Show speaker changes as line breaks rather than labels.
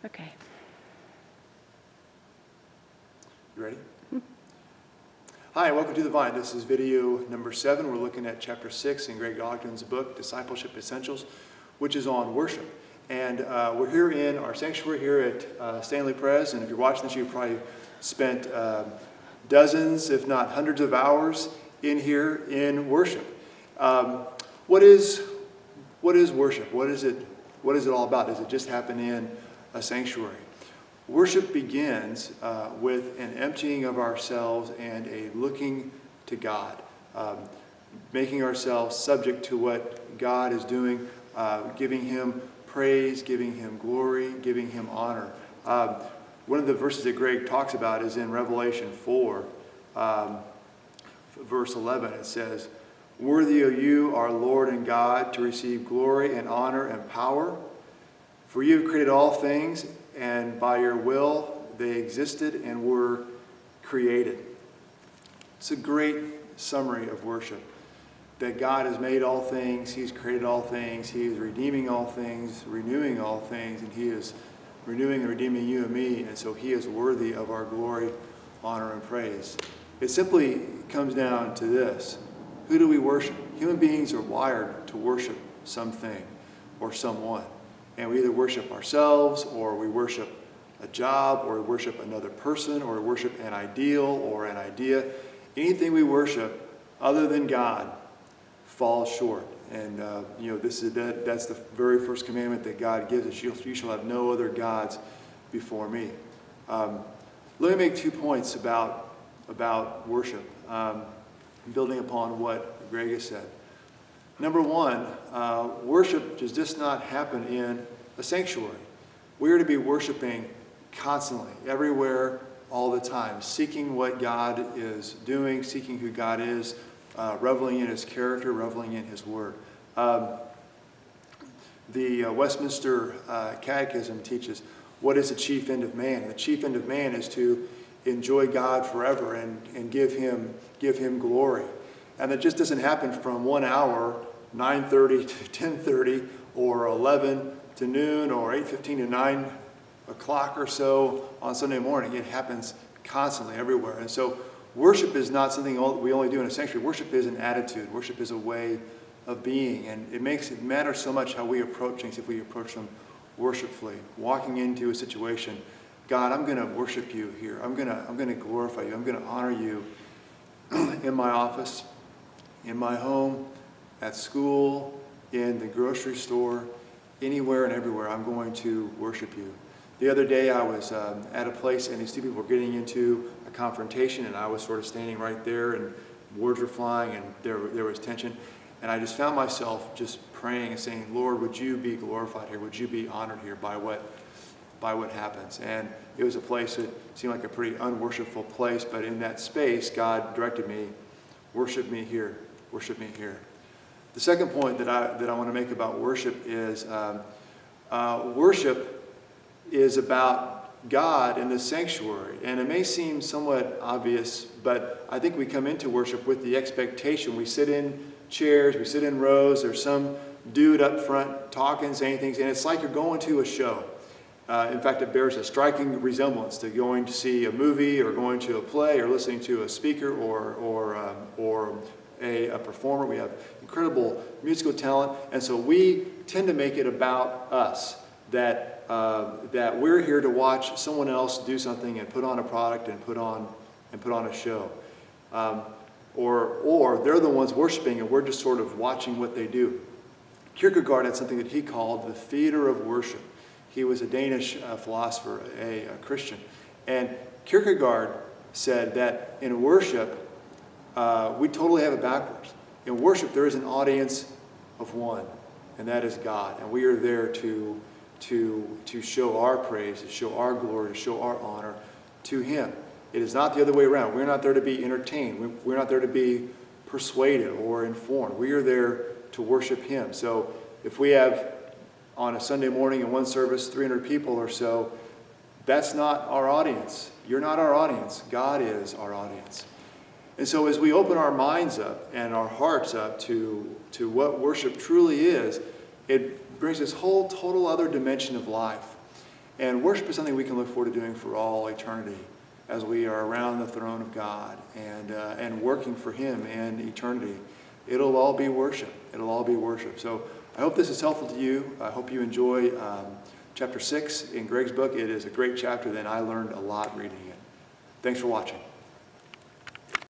Okay.
You ready? Hi, welcome to The Vine. This is video number 7. We're looking at chapter 6 in Greg Ogden's book, Discipleship Essentials, which is on worship. And we're here in our sanctuary here at Stanley Pres. And if you're watching this, you've probably spent dozens, if not hundreds of hours in here in worship. What is worship? What is it all about? Does it just happen in a sanctuary? Worship begins with an emptying of ourselves and a looking to God, making ourselves subject to what God is doing, giving Him praise, giving Him glory, giving Him honor. One of the verses that Greg talks about is in Revelation 4, verse 11. It says, "Worthy are you, our Lord and God, to receive glory and honor and power. For you have created all things, and by your will they existed and were created." It's a great summary of worship. That God has made all things, He's created all things, He is redeeming all things, renewing all things, and He is renewing and redeeming you and me, and so He is worthy of our glory, honor, and praise. It simply comes down to this. Who do we worship? Human beings are wired to worship something or someone. And we either worship ourselves, or we worship a job, or we worship another person, or we worship an ideal or an idea. Anything we worship other than God falls short. And that's the very first commandment that God gives us. You shall have no other gods before me. Let me make 2 points about worship, building upon what Greg has said. Number one, worship does just not happen in a sanctuary. We are to be worshiping constantly, everywhere, all the time, seeking what God is doing, seeking who God is, reveling in His character, reveling in His Word. The Westminster Catechism teaches what is the chief end of man. And the chief end of man is to enjoy God forever and give Him glory. And that just doesn't happen from 1 hour, 9:30 to 10:30, or 11 to noon, or 8:15 to 9 o'clock or so on Sunday morning. It happens constantly, everywhere. And so worship is not something we only do in a sanctuary. Worship is an attitude. Worship is a way of being. And it makes it matter so much how we approach things if we approach them worshipfully. Walking into a situation, God, I'm going to worship you here. I'm going to glorify you. I'm going to honor you in my office, in my home, at school, in the grocery store, anywhere and everywhere. I'm going to worship you. The other day I was at a place and these two people were getting into a confrontation, and I was sort of standing right there, and words were flying, and there was tension. And I just found myself just praying and saying, Lord, would you be glorified here? Would you be honored here by what happens? And it was a place that seemed like a pretty unworshipful place, but in that space, God directed me, worship me here, worship me here. The second point that I want to make about worship is worship is about God in the sanctuary. And it may seem somewhat obvious, but I think we come into worship with the expectation. We sit in chairs, we sit in rows, there's some dude up front talking, saying things, and it's like you're going to a show. In fact, it bears a striking resemblance to going to see a movie, or going to a play, or listening to a speaker, or a performer. We have incredible musical talent, and so we tend to make it about us, that we're here to watch someone else do something and put on a product and put on a show, or they're the ones worshiping and we're just sort of watching what they do. Kierkegaard had something that he called the theater of worship. He was a Danish philosopher, a Christian, and Kierkegaard said that in worship we totally have it backwards. In worship there is an audience of one, and that is God, and we are there to show our praise, to show our glory, to show our honor to Him. It is not the other way around. We're not there to be entertained. We're not there to be persuaded or informed. We are there to worship Him. So if we have on a Sunday morning in one service 300 people or so, that's not our audience. You're not our audience. God is our audience. And so as we open our minds up and our hearts up to what worship truly is, it brings this whole total other dimension of life. And worship is something we can look forward to doing for all eternity as we are around the throne of God and working for Him in eternity. It'll all be worship. It'll all be worship. So I hope this is helpful to you. I hope you enjoy chapter 6 in Greg's book. It is a great chapter, and I learned a lot reading it. Thanks for watching.